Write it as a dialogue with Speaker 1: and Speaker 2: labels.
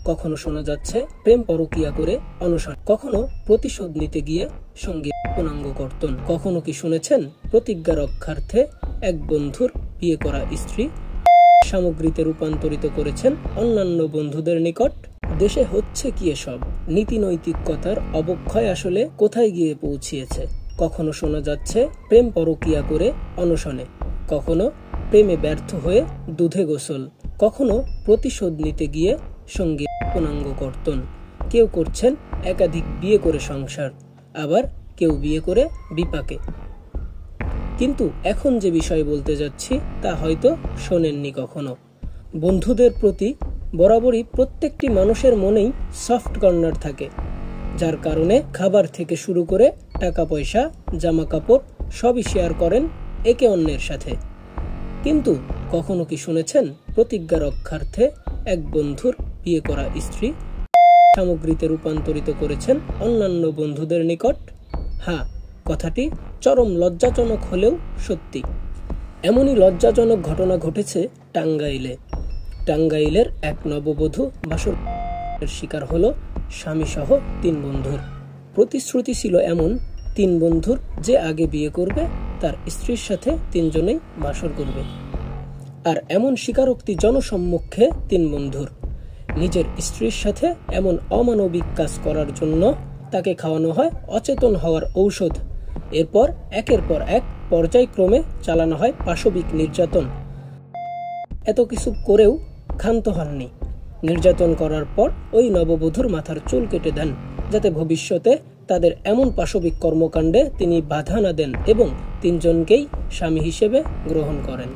Speaker 1: কখনো শোনা যাচ্ছে প্রেম পরকীয়া করে অনশন, কখনো প্রতিশোধ নিতে গিয়ে সঙ্গে পূর্ণাঙ্গ কর্তন। কখনো কি শুনেছেন প্রতিজ্ঞা রক্ষার্থে এক বন্ধুর বিয়ে করা স্ত্রী সামগ্রীতে রূপান্তরিত করেছেন অন্যান্য বন্ধুদের নিকট? দেশে হচ্ছে কি এসব? নীতি নৈতিকতার অবক্ষয় আসলে কোথায় গিয়ে পৌঁছিয়েছে? কখনো শোনা যাচ্ছে প্রেম পরকীয়া করে অনশনে, কখনো প্রেমে ব্যর্থ হয়ে দুধে গোসল, কখনো প্রতিশোধ নিতে গিয়ে সঙ্গে পূর্ণাঙ্গ কর্তন। কেউ করছেন একাধিক বিয়ে করে সংসার, আবার কেউ বিয়ে করে বিপাকে। কিন্তু এখন যে বিষয় বলতে যাচ্ছি তা হয়তো শোনেননি কখনো। বন্ধুদের প্রতি বরাবরই প্রত্যেকটি মানুষের মনেই সফট কর্নার থাকে, যার কারণে খাবার থেকে শুরু করে টাকা পয়সা, জামা কাপড় সবই শেয়ার করেন একে অন্যের সাথে। কিন্তু কখনো কি শুনেছেন প্রতিজ্ঞা রক্ষার্থে এক বন্ধুর বিয়ে করা স্ত্রী সামগ্রীতে রূপান্তরিত করেছেন অন্যান্য বন্ধুদের নিকট? হ্যাঁ, কথাটি চরম লজ্জাজনক হলেও সত্যি। এমনই লজ্জাজনক ঘটনা ঘটেছে টাঙ্গাইলে। টাঙ্গাইলের এক নববধূ বাসরের শিকার হলো স্বামী সহ 3 বন্ধুর। প্রতিশ্রুতি ছিল এমন 3 বন্ধুর যে আগে বিয়ে করবে তার স্ত্রীর সাথে 3 জনেই বাসর করবে। আর এমন স্বীকারোক্তি জনসম্মুখে 3 বন্ধুর। নিজের স্ত্রীর সাথে এমন অমানবিক কাজ করার জন্য তাকে খাওয়ানো হয় অচেতন হওয়ার ঔষধ। এরপর একের পর এক পর্যায়ক্রমে চালানো হয় পাশবিক নির্যাতন। এত কিছু করেও ক্ষান্ত হননি। নির্যাতন করার পর ওই নববধূর মাথার চুল কেটে দেন, যাতে ভবিষ্যতে তাদের এমন পাশবিক কর্মকাণ্ডে তিনি বাধা না দেন এবং 3 জনকেই স্বামী হিসেবে গ্রহণ করেন।